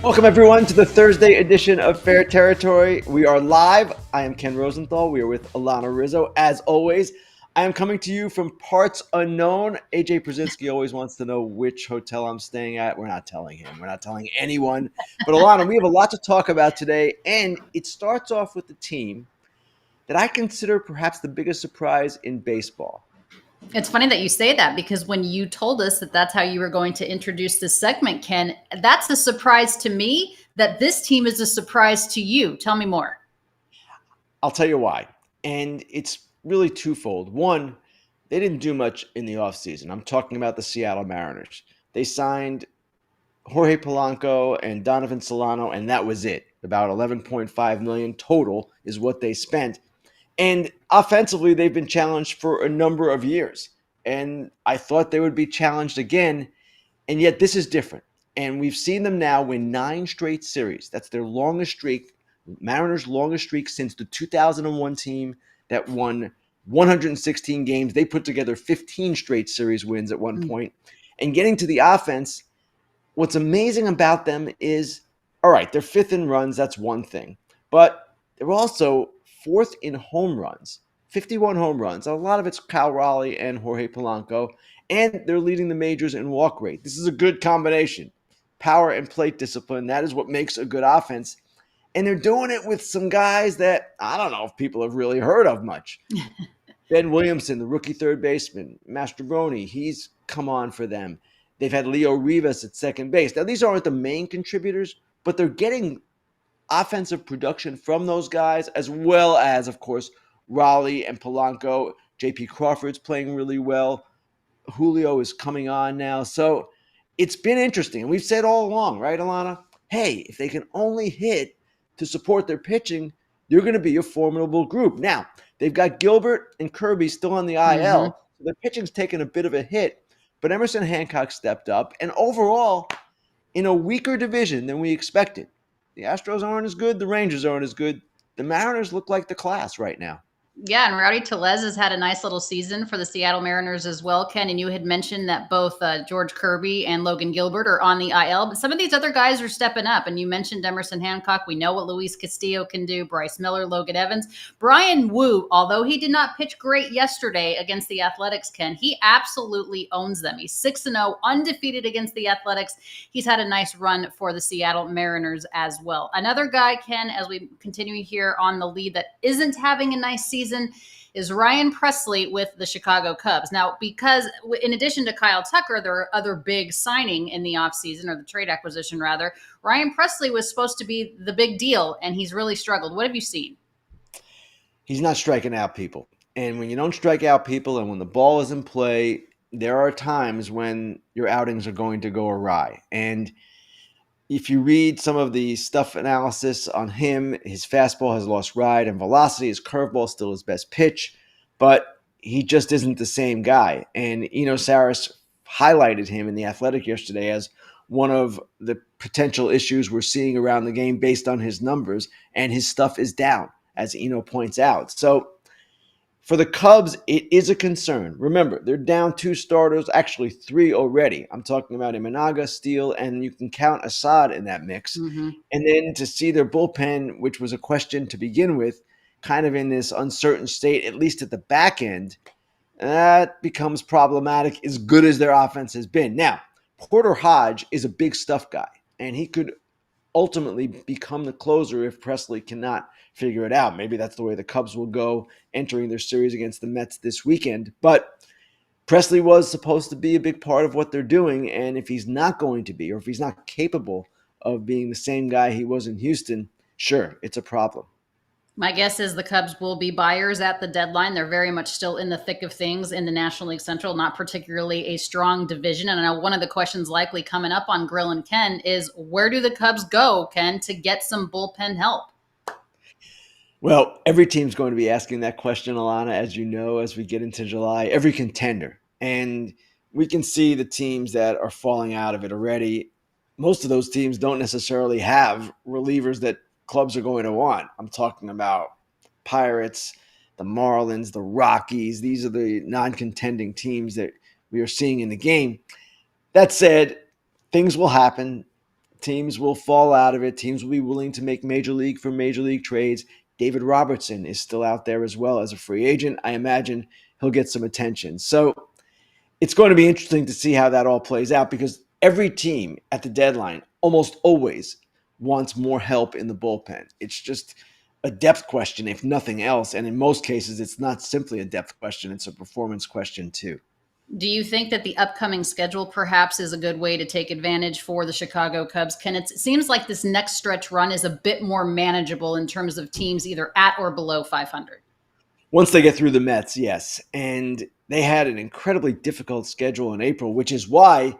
Welcome, everyone, to the Thursday edition of Fair Territory. We are live. I am Ken Rosenthal. We are with Alanna Rizzo. As always, I am coming to you from parts unknown. AJ Brzezinski always wants to know which hotel I'm staying at. We're not telling him. We're not telling anyone. But Alanna, we have a lot to talk about today, and it starts off with the team that I consider perhaps the biggest surprise in baseball. It's funny that you say that because when you told us that that's how you were going to introduce this segment, Ken, that's a surprise to me that this team is a surprise to you. Tell me more. I'll tell you why. And it's really twofold. One, they didn't do much in the offseason. I'm talking about the Seattle Mariners. They signed Jorge Polanco and Donovan Solano, and that was it. About 11.5 million total is what they spent. And offensively, they've been challenged for a number of years. And I thought they would be challenged again. And yet this is different. And we've seen them now win 9 straight series. That's their longest streak, Mariners' longest streak since the 2001 team that won 116 games. They put together 15 straight series wins at one point. And getting to the offense, what's amazing about them is, all right, they're 5th in runs. That's one thing. But they're also 4th in home runs, 51 home runs. A lot of it's Cal Raleigh and Jorge Polanco. And they're leading the majors in walk rate. This is a good combination. Power and plate discipline. That is what makes a good offense. And they're doing it with some guys that I don't know if people have really heard of much. Ben Williamson, the rookie third baseman. Mastrobuoni, he's come on for them. They've had Leo Rivas at second base. Now, these aren't the main contributors, but they're getting offensive production from those guys, as well as, of course, Raleigh and Polanco. J.P. Crawford's playing really well. Julio is coming on now. So it's been interesting. And we've said all along, right, Alanna? Hey, if they can only hit to support their pitching, you're going to be a formidable group. Now, they've got Gilbert and Kirby still on the IL. So their pitching's taken a bit of a hit. But Emerson Hancock stepped up. And overall, in a weaker division than we expected, the Astros aren't as good. The Rangers aren't as good. The Mariners look like the class right now. Yeah, and Rowdy Tellez has had a nice little season for the Seattle Mariners as well, Ken. And you had mentioned that both George Kirby and Logan Gilbert are on the IL, but some of these other guys are stepping up. And you mentioned Emerson Hancock. We know what Luis Castillo can do, Bryce Miller, Logan Evans. Brian Wu, although he did not pitch great yesterday against the Athletics, Ken, he absolutely owns them. He's 6-0, undefeated against the Athletics. He's had a nice run for the Seattle Mariners as well. Another guy, Ken, as we continue here on the lead that isn't having a nice season, is Ryan Pressly with the Chicago Cubs. Now, because in addition to Kyle Tucker, there are other big signing in the offseason, or the trade acquisition rather. Ryan Pressly was supposed to be the big deal, and he's really struggled. What have you seen? He's not striking out people. And when you don't strike out people and when the ball is in play, there are times when your outings are going to go awry. And if you read some of the stuff analysis on him, his fastball has lost ride and velocity. His curveball is still his best pitch, but he just isn't the same guy. And Eno Saris highlighted him in The Athletic yesterday as one of the potential issues we're seeing around the game based on his numbers, and his stuff is down, as Eno points out. So for the Cubs, it is a concern. Remember, they're down 2 starters, actually 3 already. I'm talking about Imanaga, Steele, and you can count Assad in that mix. And then to see their bullpen, which was a question to begin with, kind of in this uncertain state, at least at the back end, that becomes problematic as good as their offense has been. Now, Porter Hodge is a big stuff guy, and he could ultimately become the closer if Pressly cannot figure it out. Maybe that's the way the Cubs will go entering their series against the Mets this weekend. But Pressly was supposed to be a big part of what they're doing, and if he's not going to be, or if he's not capable of being the same guy he was in Houston, sure, it's a problem. My guess is the Cubs will be buyers at the deadline. They're very much still in the thick of things in the National League Central, not particularly a strong division. And I know one of the questions likely coming up on Grillin Ken is, where do the Cubs go, Ken, to get some bullpen help? Well, every team's going to be asking that question, Alanna, as you know, as we get into July, every contender. And we can see the teams that are falling out of it already. Most of those teams don't necessarily have relievers that clubs are going to want. I'm talking about Pirates, the Marlins, the Rockies. These are the non-contending teams that we are seeing in the game. That said, things will happen. Teams will fall out of it. Teams will be willing to make major league for major league trades. David Robertson is still out there as well as a free agent. I imagine he'll get some attention. So it's going to be interesting to see how that all plays out, because every team at the deadline almost always wants more help in the bullpen. It's just a depth question, if nothing else. And in most cases, it's not simply a depth question. It's a performance question too. Do you think that the upcoming schedule perhaps is a good way to take advantage for the Chicago Cubs? It seems like this next stretch run is a bit more manageable in terms of teams either at or below 500. Once they get through the Mets, yes. And they had an incredibly difficult schedule in April, which is why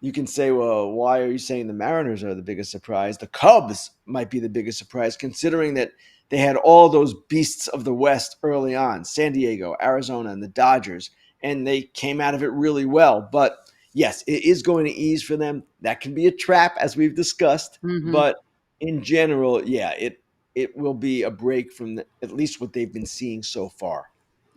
you can say, well, why are you saying the Mariners are the biggest surprise? The Cubs might be the biggest surprise, considering that they had all those beasts of the West early on, San Diego, Arizona, and the Dodgers, and they came out of it really well. But yes, it is going to ease for them. That can be a trap, as we've discussed. Mm-hmm. But in general, yeah, it will be a break from at least what they've been seeing so far.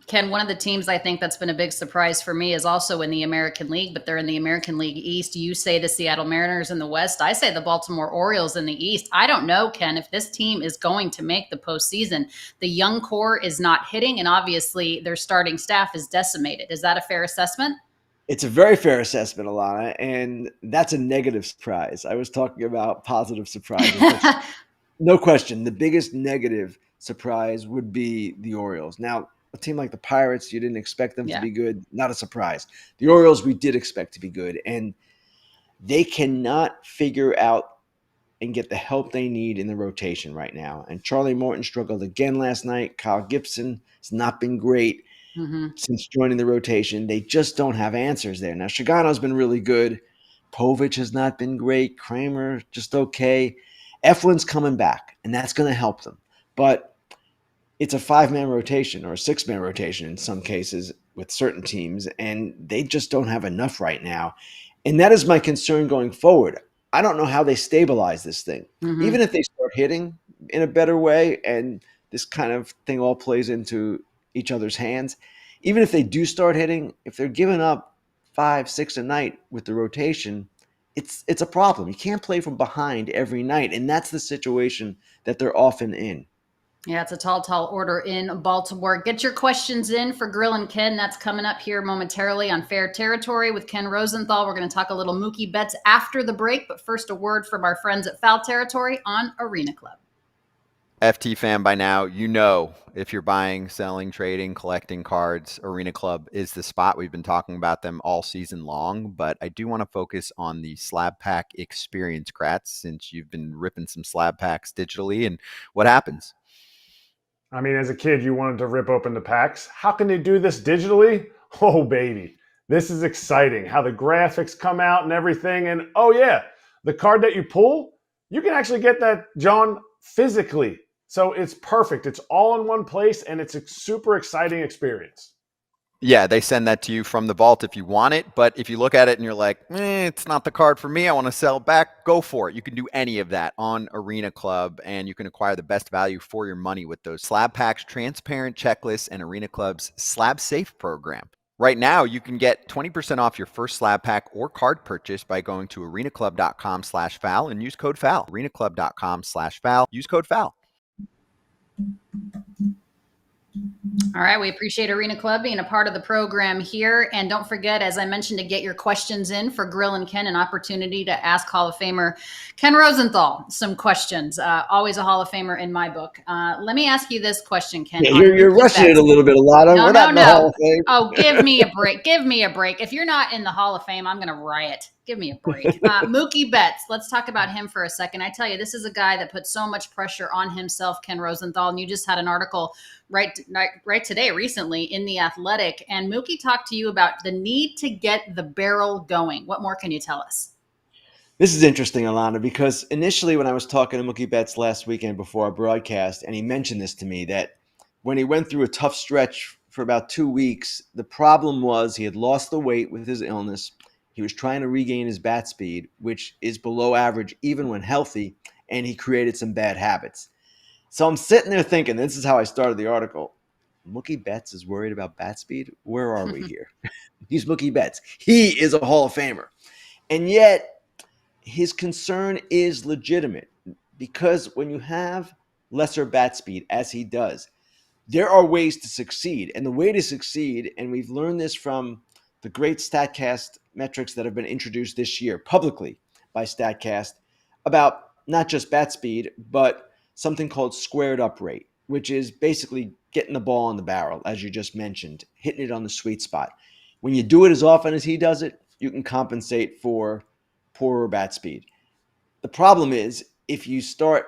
Ken, one of the teams I think that's been a big surprise for me is also in the American League, but they're in the American League East. You say the Seattle Mariners in the West. I say the Baltimore Orioles in the East. I don't know, Ken, if this team is going to make the postseason. The young core is not hitting, and obviously their starting staff is decimated. Is that a fair assessment? It's a very fair assessment, Alanna, and that's a negative surprise. I was talking about positive surprises. No question, the biggest negative surprise would be the Orioles. Now, a team like the Pirates, you didn't expect them to be good. Not a surprise. The Orioles, we did expect to be good. And they cannot figure out and get the help they need in the rotation right now. And Charlie Morton struggled again last night. Kyle Gibson has not been great since joining the rotation. They just don't have answers there. Now, Shigano's been really good. Povich has not been great. Kramer, just okay. Eflin's coming back, and that's going to help them. But it's a 5-man rotation or a 6-man rotation in some cases with certain teams, and they just don't have enough right now. And that is my concern going forward. I don't know how they stabilize this thing. Even if they start hitting in a better way and this kind of thing all plays into each other's hands, even if they do start hitting, if they're giving up 5-6 a night with the rotation, it's a problem. You can't play from behind every night, and that's the situation that they're often in. Yeah, it's a tall order in Baltimore. Get your questions in for Grillin Ken. That's coming up here momentarily on Fair Territory with Ken Rosenthal. We're going to talk a little Mookie Betts after the break, but first a word from our friends at Foul Territory on Arena Club. FT fan by now, you know if you're buying, selling, trading, collecting cards, Arena Club is the spot. We've been talking about them all season long, but I do want to focus on the slab pack experience, Kratz, since you've been ripping some slab packs digitally. And what happens? I mean, as a kid, you wanted to rip open the packs. How can they do this digitally? Oh, baby. This is exciting. How the graphics come out and everything. And oh, yeah, the card that you pull, you can actually get that, John, physically. So it's perfect. It's all in one place, and it's a super exciting experience. Yeah, they send that to you from the vault if you want it. But if you look at it and you're like, it's not the card for me, I want to sell it back, go for it. You can do any of that on Arena Club, and you can acquire the best value for your money with those slab packs, transparent checklists, and Arena Club's Slab Safe program. Right now, you can get 20% off your first slab pack or card purchase by going to arenaclub.com/foul and use code FOUL. arenaclub.com/foul, use code FOUL. All right. We appreciate Arena Club being a part of the program here. And don't forget, as I mentioned, to get your questions in for Grillin Ken, an opportunity to ask Hall of Famer Ken Rosenthal some questions. Always a Hall of Famer in my book. Let me ask you this question, Ken. Yeah, you're rushing it a little bit, Alanna. No, We're not in the Hall of Fame. Oh, give me a break. Give me a break. If you're not in the Hall of Fame, I'm going to riot. Give me a break. Mookie Betts. Let's talk about him for a second. I tell you, this is a guy that put so much pressure on himself, Ken Rosenthal. And you just had an article right today, recently, in The Athletic. And Mookie talked to you about the need to get the barrel going. What more can you tell us? This is interesting, Alanna, because initially when I was talking to Mookie Betts last weekend before our broadcast, and he mentioned this to me, that when he went through a tough stretch for about 2 weeks, the problem was he had lost the weight with his illness. He was trying to regain his bat speed, which is below average even when healthy, and he created some bad habits. So I'm sitting there thinking, this is how I started the article, Mookie Betts is worried about bat speed? Where are we here? He's Mookie Betts. He is a Hall of Famer. And yet, his concern is legitimate because when you have lesser bat speed, as he does, there are ways to succeed. And the way to succeed, and we've learned this from the great StatCast metrics that have been introduced this year publicly by StatCast about not just bat speed, but something called squared up rate, which is basically getting the ball in the barrel, as you just mentioned, hitting it on the sweet spot. When you do it as often as he does it, you can compensate for poorer bat speed. The problem is if you start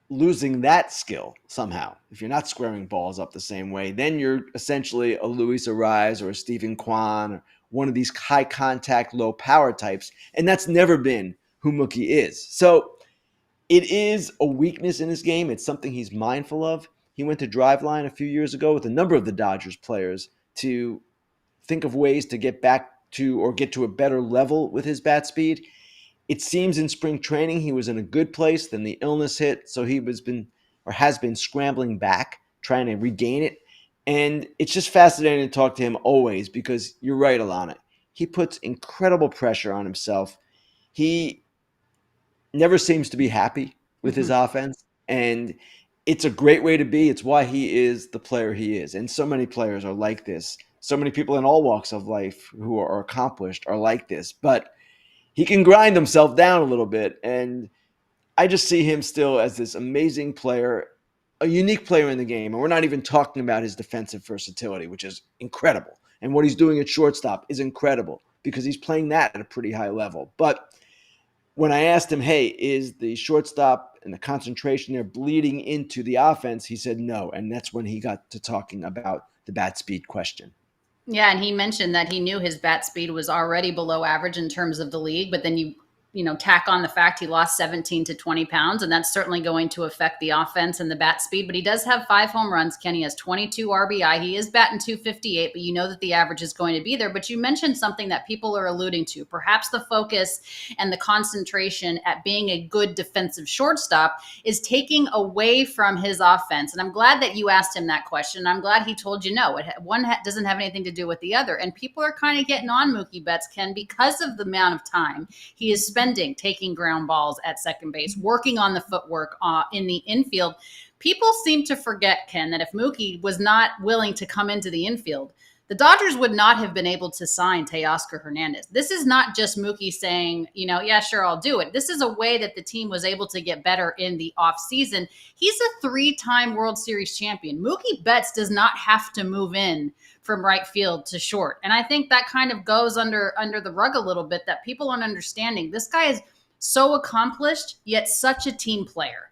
losing that skill somehow, if you're not squaring balls up the same way, then you're essentially a Luis Ariz or a Stephen Kwan or one of these high contact, low power types. And that's never been who Mookie is. So it is a weakness in his game. It's something he's mindful of. He went to Driveline a few years ago with a number of the Dodgers players to think of ways to get back to or get to a better level with his bat speed. It seems in spring training he was in a good place. Then the illness hit, so he has been scrambling back, trying to regain it. And it's just fascinating to talk to him always because you're right, Alanna. He puts incredible pressure on himself. He never seems to be happy with his offense, and it's a great way to be. It's why he is the player he is. And so many players are like this. So many people in all walks of life who are accomplished are like this. But he can grind himself down a little bit. And I just see him still as this amazing player, a unique player in the game. And we're not even talking about his defensive versatility, which is incredible. And what he's doing at shortstop is incredible because he's playing that at a pretty high level. But when I asked him, hey, is the shortstop and the concentration there bleeding into the offense? He said no. And that's when he got to talking about the bat speed question. Yeah, and he mentioned that he knew his bat speed was already below average in terms of the league, but then you tack on the fact he lost 17 to 20 pounds, and that's certainly going to affect the offense and the bat speed. But he does have 5 home runs. Kenny has 22 RBI. He is batting 258, but you know that the average is going to be there. But you mentioned something that people are alluding to. Perhaps the focus and the concentration at being a good defensive shortstop is taking away from his offense. And I'm glad that you asked him that question. I'm glad he told you no. One doesn't have anything to do with the other. And people are kind of getting on Mookie Betts, Ken, because of the amount of time he is spending taking ground balls at second base, working on the footwork in the infield. People seem to forget, Ken, that if Mookie was not willing to come into the infield, the Dodgers would not have been able to sign Teoscar Hernandez. This is not just Mookie saying, yeah, sure, I'll do it. This is a way that the team was able to get better in the offseason. He's a 3-time World Series champion. Mookie Betts does not have to move in from right field to short. And I think that kind of goes under the rug a little bit, that people aren't understanding. This guy is so accomplished, yet such a team player.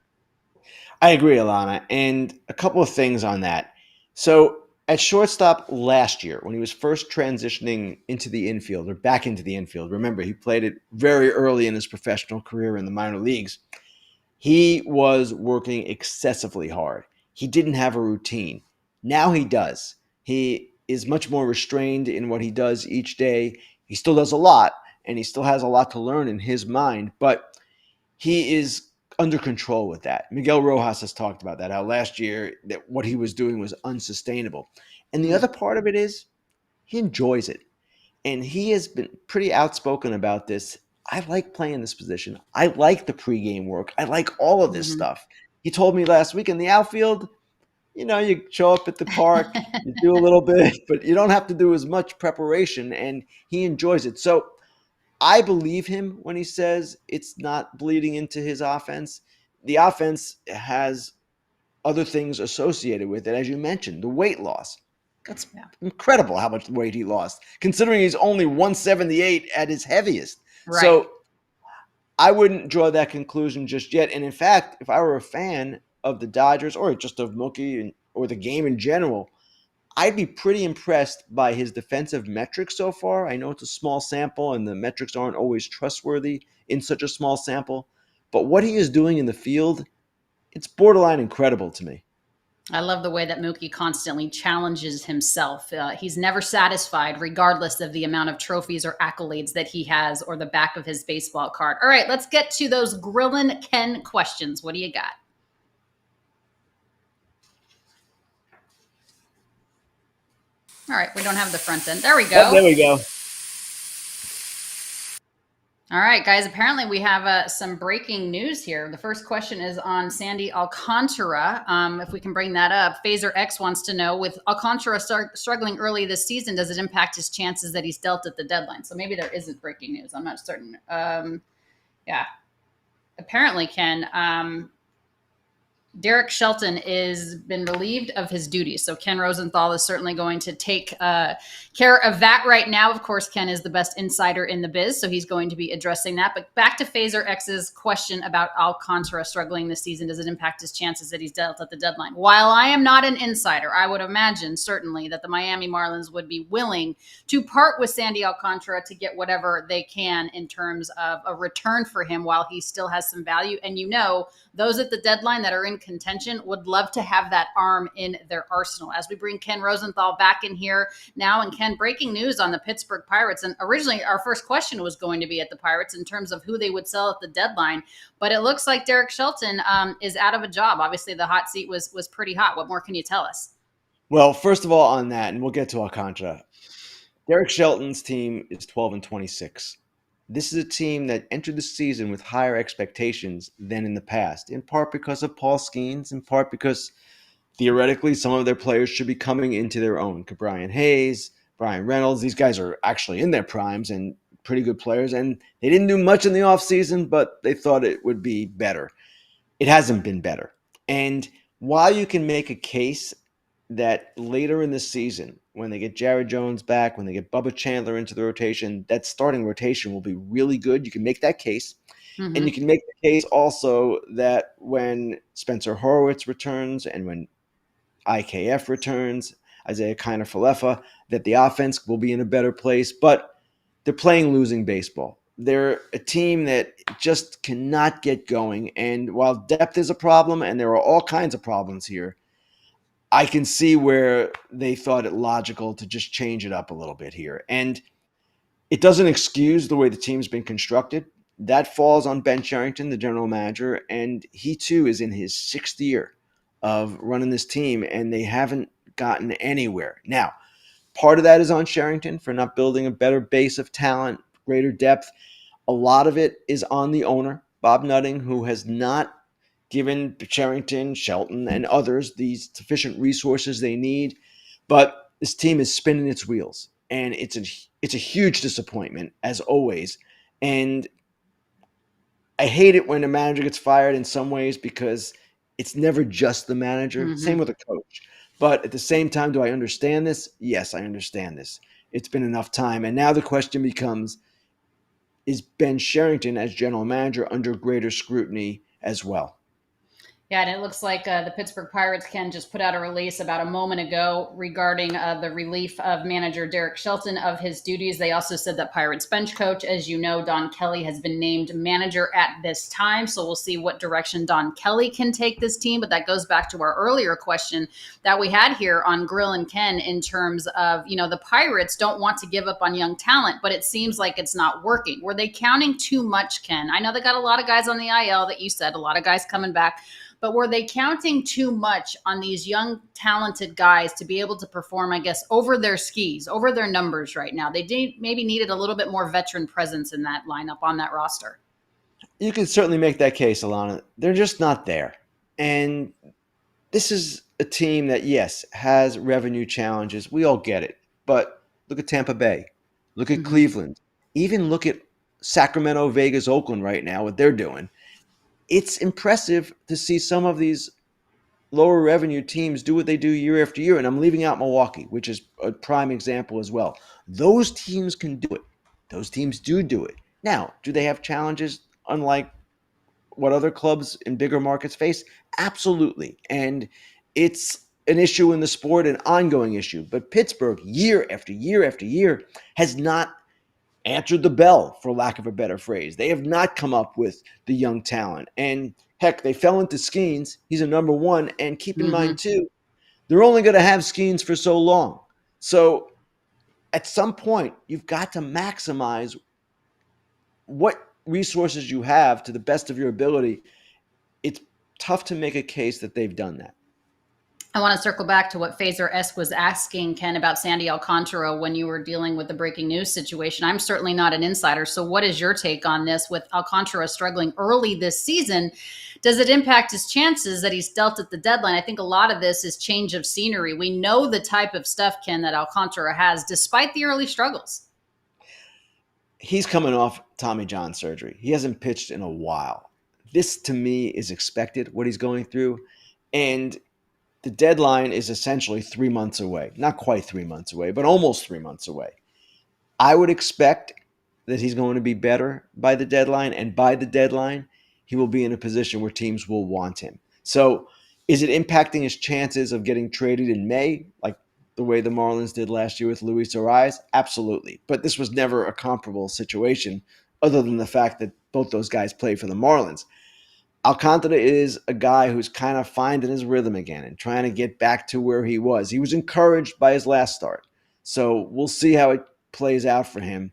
I agree, Alanna. And a couple of things on that. So at shortstop last year, when he was first transitioning into the infield or back into the infield, remember, he played it very early in his professional career in the minor leagues. He was working excessively hard. He didn't have a routine. Now he does. He is much more restrained in what he does each day. He still does a lot, and he still has a lot to learn in his mind, but he is under control with that. Miguel Rojas has talked about that, how last year that what he was doing was unsustainable. And the other part of it is he enjoys it. And he has been pretty outspoken about this. I like playing this position. I like the pregame work. I like all of this stuff. He told me last week in the outfield, you show up at the park, you do a little bit, but you don't have to do as much preparation, and he enjoys it. So I believe him when he says it's not bleeding into his offense. The offense has other things associated with it, as you mentioned, the weight loss. That's incredible how much weight he lost, considering he's only 178 at his heaviest. Right. So I wouldn't draw that conclusion just yet. And in fact, if I were a fan of the Dodgers or just of Mookie or the game in general, I'd be pretty impressed by his defensive metrics so far. I know it's a small sample and the metrics aren't always trustworthy in such a small sample, but what he is doing in the field, it's borderline incredible to me. I love the way that Mookie constantly challenges himself. He's never satisfied, regardless of the amount of trophies or accolades that he has or the back of his baseball card. All right, let's get to those Grillin Ken questions. What do you got? All right, we don't have the front end. There we go. Oh, there we go. All right, guys. Apparently, we have some breaking news here. The first question is on Sandy Alcantara. If we can bring that up, Phaser X wants to know: with Alcantara struggling early this season, does it impact his chances that he's dealt at the deadline? So maybe there isn't breaking news. I'm not certain. Yeah, apparently, Ken. Derek Shelton is been relieved of his duties. So Ken Rosenthal is certainly going to take care of that right now. Of course, Ken is the best insider in the biz, so he's going to be addressing that. But back to Phaser X's question about Alcantara struggling this season. Does it impact his chances that he's dealt at the deadline? While I am not an insider, I would imagine certainly that the Miami Marlins would be willing to part with Sandy Alcantara to get whatever they can in terms of a return for him while he still has some value. And those at the deadline that are in contention would love to have that arm in their arsenal. As we bring Ken Rosenthal back in here now, and Ken, breaking news on the Pittsburgh Pirates. And originally our first question was going to be at the Pirates in terms of who they would sell at the deadline, but it looks like Derek Shelton is out of a job. Obviously the hot seat was pretty hot. What more can you tell us? Well, first of all, on that, and we'll get to Alcantara, Derek Shelton's team is 12-26. This is a team that entered the season with higher expectations than in the past, in part because of Paul Skeens, in part because theoretically some of their players should be coming into their own. Brian Hayes, Brian Reynolds, these guys are actually in their primes and pretty good players, and they didn't do much in the offseason, but they thought it would be better. It hasn't been better. And while you can make a case that later in the season, when they get Jared Jones back, when they get Bubba Chandler into the rotation, that starting rotation will be really good. You can make that case. Mm-hmm. And you can make the case also that when Spencer Horwitz returns and when IKF returns, Isaiah Kiner-Falefa, that the offense will be in a better place. But they're playing losing baseball. They're a team that just cannot get going. And while depth is a problem, and there are all kinds of problems here, I can see where they thought it logical to just change it up a little bit here. And it doesn't excuse the way the team's been constructed. That falls on Ben Cherington, the general manager, and he too is in his 6th year of running this team, and they haven't gotten anywhere. Now, part of that is on Cherington for not building a better base of talent, greater depth. A lot of it is on the owner, Bob Nutting, who has not given Cherington, Shelton, and others the sufficient resources they need. But this team is spinning its wheels, and it's a huge disappointment, as always. And I hate it when a manager gets fired in some ways because it's never just the manager. Mm-hmm. Same with a coach. But at the same time, do I understand this? Yes, I understand this. It's been enough time. And now the question becomes, is Ben Cherington as general manager under greater scrutiny as well? Yeah, and it looks like the Pittsburgh Pirates, Ken, just put out a release about a moment ago regarding the relief of manager Derek Shelton of his duties. They also said that Pirates bench coach, as you know, Don Kelly, has been named manager at this time. So we'll see what direction Don Kelly can take this team. But that goes back to our earlier question that we had here on Grillin Ken in terms of, the Pirates don't want to give up on young talent, but it seems like it's not working. Were they counting too much, Ken? I know they got a lot of guys on the IL that you said, a lot of guys coming back. But were they counting too much on these young, talented guys to be able to perform, I guess, over their skis, over their numbers right now? They maybe needed a little bit more veteran presence in that lineup on that roster. You can certainly make that case, Alanna. They're just not there. And this is a team that, yes, has revenue challenges. We all get it. But look at Tampa Bay. Look at Cleveland. Even look at Sacramento, Vegas, Oakland right now, what they're doing. It's impressive to see some of these lower revenue teams do what they do year after year. And I'm leaving out Milwaukee, which is a prime example as well. Those teams can do it. Those teams do it. Now, do they have challenges unlike what other clubs in bigger markets face? Absolutely. And it's an issue in the sport, an ongoing issue. But Pittsburgh, year after year after year, has not answered the bell, for lack of a better phrase. They have not come up with the young talent. And heck, they fell into Skeens. He's a number one. And keep in mind, too, they're only going to have Skeens for so long. So at some point, you've got to maximize what resources you have to the best of your ability. It's tough to make a case that they've done that. I want to circle back to what Phaser S was asking, Ken, about Sandy Alcantara when you were dealing with the breaking news situation. I'm certainly not an insider. So, what is your take on this with Alcantara struggling early this season? Does it impact his chances that he's dealt at the deadline? I think a lot of this is change of scenery. We know the type of stuff, Ken, that Alcantara has, despite the early struggles. He's coming off Tommy John surgery. He hasn't pitched in a while. This, to me, is expected, what he's going through. And the deadline is essentially 3 months away. Not quite 3 months away, but almost 3 months away. I would expect that he's going to be better by the deadline. And by the deadline, he will be in a position where teams will want him. So is it impacting his chances of getting traded in May, like the way the Marlins did last year with Luis Ariz? Absolutely. But this was never a comparable situation other than the fact that both those guys played for the Marlins. Alcantara is a guy who's kind of finding his rhythm again and trying to get back to where he was. He was encouraged by his last start. So we'll see how it plays out for him.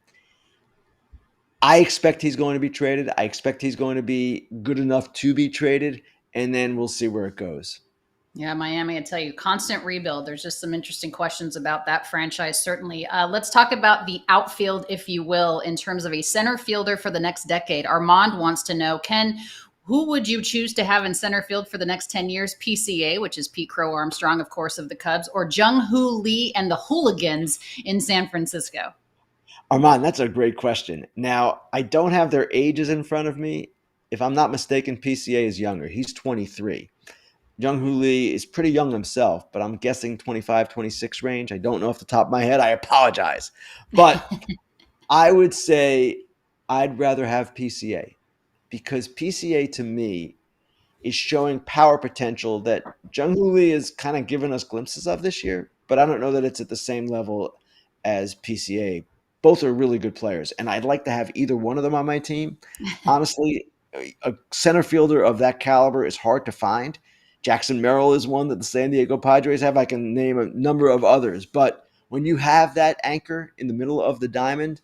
I expect he's going to be traded. I expect he's going to be good enough to be traded, and then we'll see where it goes. Yeah, Miami, I tell you, constant rebuild. There's just some interesting questions about that franchise, certainly. Let's talk about the outfield, if you will, in terms of a center fielder for the next decade. Armand wants to know, Ken, who would you choose to have in center field for the next 10 years? PCA, which is Pete Crow Armstrong, of course, of the Cubs, or Jung-Hoo Lee and the Hooligans in San Francisco? Armand, that's a great question. Now, I don't have their ages in front of me. If I'm not mistaken, PCA is younger. He's 23. Jung-Hoo Lee is pretty young himself, but I'm guessing 25, 26 range. I don't know off the top of my head. I apologize. But I would say I'd rather have PCA because PCA to me is showing power potential that Jung-Hoo Lee has kind of given us glimpses of this year, but I don't know that it's at the same level as PCA. Both are really good players, and I'd like to have either one of them on my team. Honestly, a center fielder of that caliber is hard to find. Jackson Merrill is one that the San Diego Padres have. I can name a number of others. But when you have that anchor in the middle of the diamond,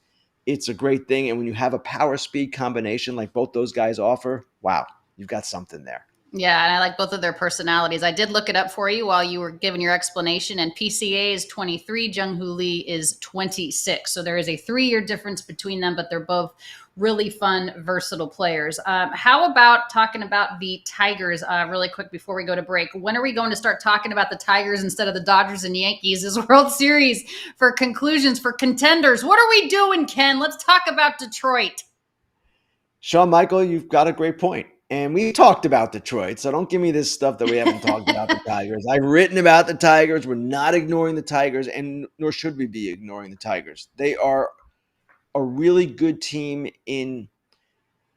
it's a great thing. And when you have a power speed combination like both those guys offer, wow, you've got something there. Yeah, and I like both of their personalities. I did look it up for you while you were giving your explanation, and PCA is 23, Jung-Hoo Lee is 26. So there is a 3-year difference between them, but they're both really fun, versatile players. How about talking about the Tigers really quick before we go to break? When are we going to start talking about the Tigers instead of the Dodgers and Yankees as World Series for conclusions, for contenders? What are we doing, Ken? Let's talk about Detroit. Sean Michael, you've got a great point. And we talked about Detroit, so don't give me this stuff that we haven't talked about the Tigers. I've written about the Tigers. We're not ignoring the Tigers, and nor should we be ignoring the Tigers. They are a really good team in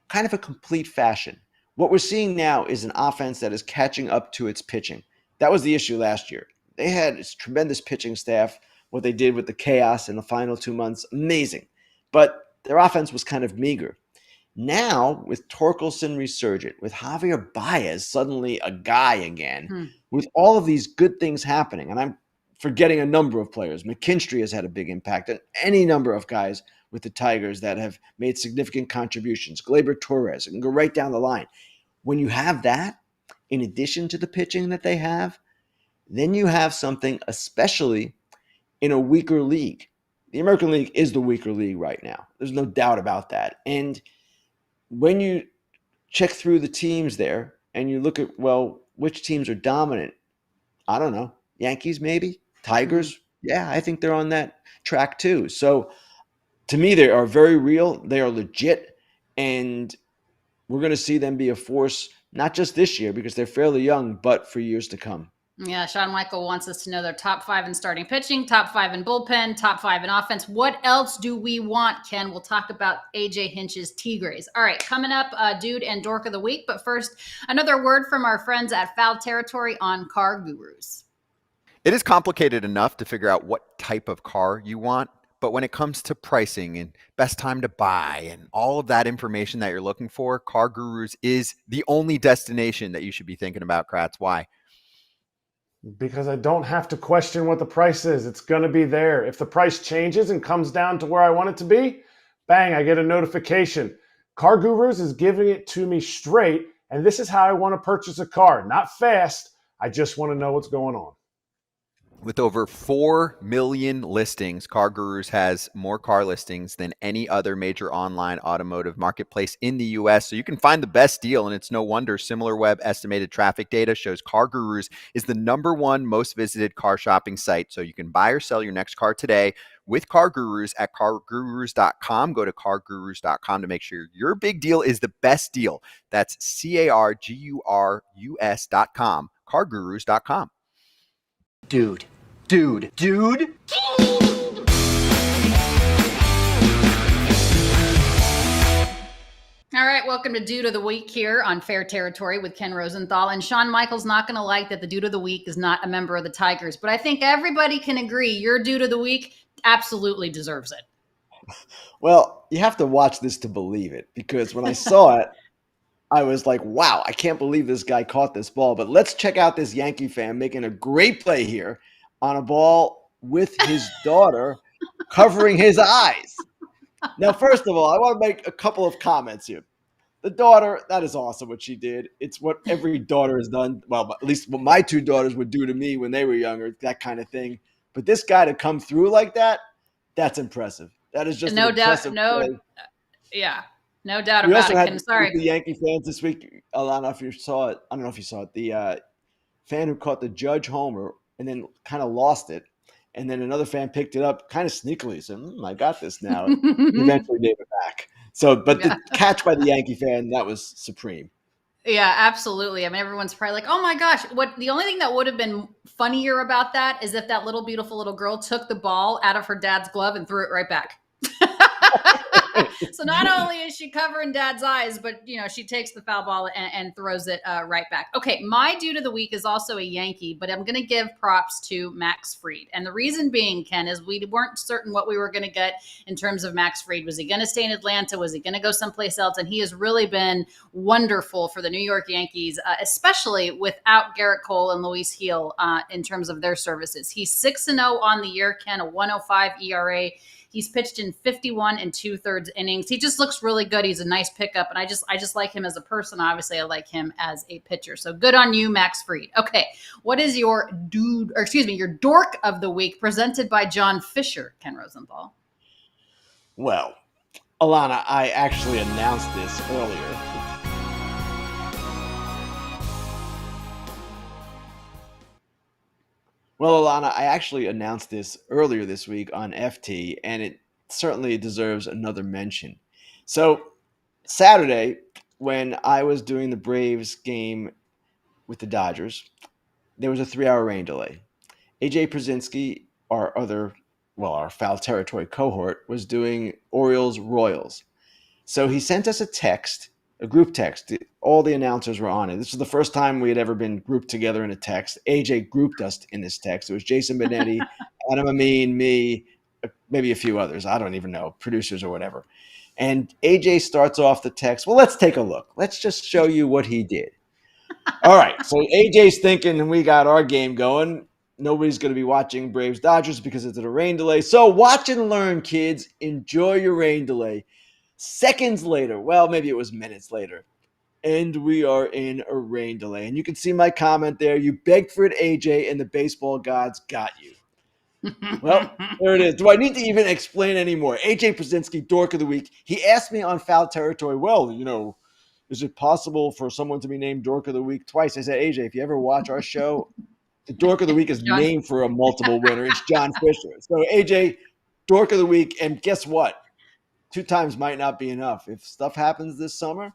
kind of a complete fashion. What we're seeing now is an offense that is catching up to its pitching. That was the issue last year. They had this tremendous pitching staff. What they did with the chaos in the final 2 months, amazing. But their offense was kind of meager. Now, with Torkelson resurgent, with Javier Baez suddenly a guy again, with all of these good things happening, and I'm forgetting a number of players. McKinstry has had a big impact, and any number of guys with the Tigers that have made significant contributions. Gleyber Torres, and go right down the line. When you have that, in addition to the pitching that they have, then you have something, especially in a weaker league. The American League is the weaker league right now. There's no doubt about that. And when you check through the teams there and you look at, well, which teams are dominant? I don't know. Yankees, maybe? Tigers? Yeah, I think they're on that track too. So to me, they are very real. They are legit. And we're going to see them be a force, not just this year because they're fairly young, but for years to come. Yeah, Sean Michael wants us to know their top 5 in starting pitching, top 5 in bullpen, top 5 in offense. What else do we want, Ken? We'll talk about AJ Hinch's Tigres. All right, coming up, Dude and Dork of the Week. But first, another word from our friends at Foul Territory on CarGurus. It is complicated enough to figure out what type of car you want. But when it comes to pricing and best time to buy and all of that information that you're looking for, CarGurus is the only destination that you should be thinking about, Kratz. Why? Because I don't have to question what the price is. It's going to be there. If the price changes and comes down to where I want it to be, bang, I get a notification. CarGurus is giving it to me straight, and this is how I want to purchase a car. Not fast. I just want to know what's going on. With over 4 million listings, CarGurus has more car listings than any other major online automotive marketplace in the U.S. So you can find the best deal, and it's no wonder SimilarWeb estimated traffic data shows CarGurus is the #1 most visited car shopping site. So you can buy or sell your next car today with CarGurus at CarGurus.com. Go to CarGurus.com to make sure your big deal is the best deal. That's CarGurus.com. CarGurus.com. Dude. All right, welcome to Dude of the Week here on Fair Territory with Ken Rosenthal. And Shawn Michaels not going to like that the Dude of the Week is not a member of the Tigers, but I think everybody can agree your Dude of the Week absolutely deserves it. Well, you have to watch this to believe it, because when I saw it, I was like, wow, I can't believe this guy caught this ball. But let's check out this Yankee fan making a great play here on a ball with his daughter covering his eyes. Now, first of all, I want to make a couple of comments here. The daughter, that is awesome what she did. It's what every daughter has done. Well, at least what my two daughters would do to me when they were younger, that kind of thing. But this guy to come through like that, that's impressive. That is just no an doubt. impressive No, play. Yeah, no doubt We about also it. had Ken, sorry. the Yankee fans this week. Alanna, if you saw it, I don't know if you saw it. The fan who caught the Judge homer and then kind of lost it, and then another fan picked it up kind of sneakily. Said, I got this now. Eventually gave it back. So, but the catch by the Yankee fan, that was supreme. Yeah, absolutely. I mean, everyone's probably like, oh my gosh, the only thing that would have been funnier about that is if that little beautiful little girl took the ball out of her dad's glove and threw it right back. So not only is she covering dad's eyes, but she takes the foul ball and throws it right back. Okay, my dude of the week is also a Yankee, but I'm going to give props to Max Fried. And the reason being, Ken, is we weren't certain what we were going to get in terms of Max Fried. Was he going to stay in Atlanta? Was he going to go someplace else? And he has really been wonderful for the New York Yankees, especially without Garrett Cole and Luis Gil in terms of their services. He's 6-0 on the year, Ken, a 1.05 ERA. He's pitched in 51 2/3 innings. He just looks really good. He's a nice pickup, and I just like him as a person. Obviously, I like him as a pitcher. So good on you, Max Fried. Okay, what is your your dork of the week, presented by John Fisher, Ken Rosenthal? Well, Alanna, I actually announced this earlier. Well, Alanna, I actually announced this earlier this week on FT, and it certainly deserves another mention. So, Saturday, when I was doing the Braves game with the Dodgers, there was a 3-hour rain delay. AJ Przinsky, our foul territory cohort, was doing Orioles Royals. So he sent us a group text. All the announcers were on it. This was the first time we had ever been grouped together in a text. AJ grouped us in this text. It was Jason Benetti, Adam Amin, me, maybe a few others. I don't even know, producers or whatever. And AJ starts off the text. Well, let's take a look. Let's just show you what he did. All right. So AJ's thinking we got our game going. Nobody's going to be watching Braves Dodgers because it's a rain delay. So watch and learn, kids. Enjoy your rain delay. Seconds later, well, maybe it was minutes later, and we are in a rain delay. And you can see my comment there. You begged for it, AJ, and the baseball gods got you. Well, there it is. Do I need to even explain anymore? AJ Przinsky, Dork of the Week. He asked me on Foul Territory, well, is it possible for someone to be named Dork of the Week twice? I said, AJ, if you ever watch our show, the Dork of the Week is named for a multiple winner. It's John Fisher. So, AJ, Dork of the Week, and guess what? 2 times might not be enough. If stuff happens this summer,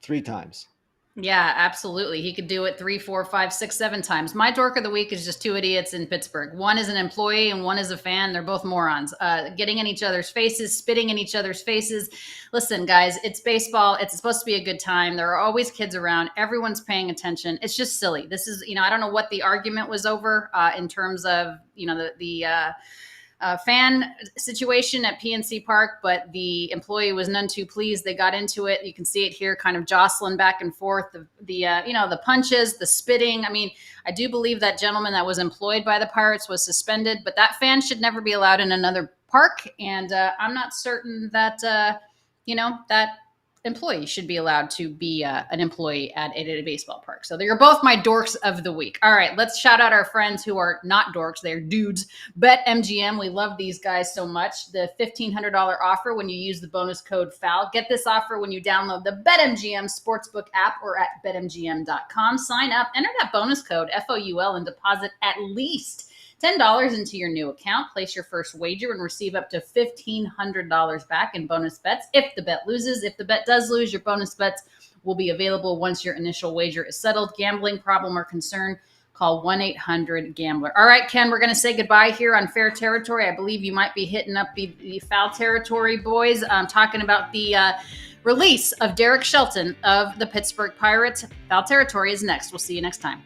3 times. Yeah, absolutely. He could do it 3, 4, 5, 6, 7 times. My dork of the week is just 2 idiots in Pittsburgh. One is an employee and one is a fan. They're both morons, getting in each other's faces, spitting in each other's faces. Listen, guys, it's baseball. It's supposed to be a good time. There are always kids around. Everyone's paying attention. It's just silly. This is, I don't know what the argument was over in terms of, the fan situation at PNC Park, but the employee was none too pleased. They got into it. You can see it here, kind of jostling back and forth. The punches, the spitting. I mean, I do believe that gentleman that was employed by the Pirates was suspended, but that fan should never be allowed in another park. And I'm not certain that that employee should be allowed to be an employee at a baseball park. So they're both my dorks of the week. All right, let's shout out our friends who are not dorks. They're dudes. BetMGM. We love these guys so much. The $1,500 offer when you use the bonus code FOUL. Get this offer when you download the BetMGM Sportsbook app or at betmgm.com. Sign up, enter that bonus code FOUL, and deposit at least $10 into your new account. Place your first wager and receive up to $1,500 back in bonus bets if the bet loses. If the bet does lose, your bonus bets will be available once your initial wager is settled. Gambling problem or concern, call 1-800-GAMBLER. All right, Ken, we're going to say goodbye here on Fair Territory. I believe you might be hitting up the Foul Territory boys, talking about the release of Derek Shelton of the Pittsburgh Pirates. Foul Territory is next. We'll see you next time.